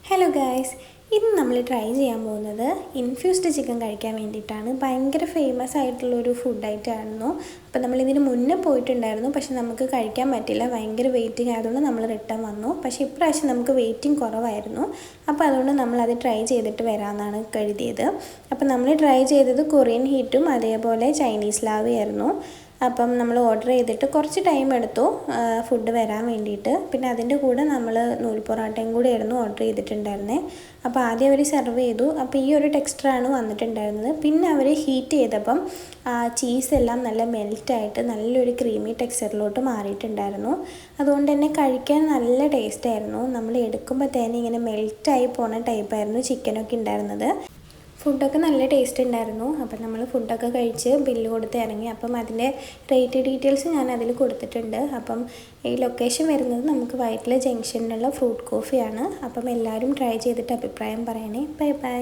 Hello guys, ഇന്ന് നമ്മൾ try ചെയ്യാൻ പോകുന്നത് ഇൻഫ്യൂസ്ഡ് ചിക്കൻ കഴിക്കാൻ വേണ്ടിയിട്ടാണ്. ഭയങ്കര ഫേമസ് ആയിട്ടുള്ളൊരു ഫുഡ് ആയിട്ടായിരുന്നു. അപ്പോൾ നമ്മളിതിന് മുന്നേ പോയിട്ടുണ്ടായിരുന്നു, പക്ഷെ നമുക്ക് കഴിക്കാൻ പറ്റില്ല. ഭയങ്കര വെയിറ്റിംഗ് ആയതുകൊണ്ട് നമ്മൾ റിട്ടേൺ വന്നു. പക്ഷേ ഇപ്രാവശ്യം നമുക്ക് വെയിറ്റിംഗ് കുറവായിരുന്നു. അപ്പോൾ അതുകൊണ്ട് നമ്മളത് ട്രൈ ചെയ്തിട്ട് വരാമെന്നാണ് കരുതിയത്. അപ്പോൾ നമ്മൾ ട്രൈ ചെയ്തത് കൊറിയൻ ഹീറ്റും അതേപോലെ ചൈനീസ് ലാവയായിരുന്നു. അപ്പം നമ്മൾ ഓർഡർ ചെയ്തിട്ട് കുറച്ച് ടൈം എടുത്തു ഫുഡ് വരാൻ വേണ്ടിയിട്ട്. പിന്നെ അതിൻ്റെ കൂടെ നമ്മൾ നൂൽ പൊറോട്ടയും കൂടിയായിരുന്നു ഓർഡർ ചെയ്തിട്ടുണ്ടായിരുന്നത്. അപ്പോൾ ആദ്യം അവർ സെർവ് ചെയ്തു. അപ്പോൾ ഈ ഒരു ടെക്സ്ചറാണ് വന്നിട്ടുണ്ടായിരുന്നത്. പിന്നെ അവർ ഹീറ്റ് ചെയ്തപ്പം ചീസെല്ലാം നല്ല മെൽറ്റായിട്ട് നല്ലൊരു ക്രീമി ടെക്സ്ചറിലോട്ട് മാറിയിട്ടുണ്ടായിരുന്നു. അതുകൊണ്ട് തന്നെ കഴിക്കാൻ നല്ല ടേസ്റ്റായിരുന്നു. നമ്മൾ എടുക്കുമ്പോൾ തന്നെ ഇങ്ങനെ മെൽറ്റായി പോണ ടൈപ്പായിരുന്നു ചിക്കനൊക്കെ ഉണ്ടായിരുന്നത്. ഫുഡൊക്കെ നല്ല ടേസ്റ്റ് ഉണ്ടായിരുന്നു. അപ്പം നമ്മൾ ഫുഡൊക്കെ കഴിച്ച് ബില്ല് കൊടുത്ത് ഇറങ്ങി. അപ്പം അതിൻ്റെ റേറ്റ് ഡീറ്റെയിൽസ് ഞാൻ അതിൽ കൊടുത്തിട്ടുണ്ട്. അപ്പം ഈ ലൊക്കേഷൻ വരുന്നത് നമുക്ക് വൈറ്റില ജംഗ്ഷനിലുള്ള ഫ്രൂട്ട് കോഫിയാണ്. അപ്പം എല്ലാവരും ട്രൈ ചെയ്തിട്ട് അഭിപ്രായം പറയണേ. Bye bye.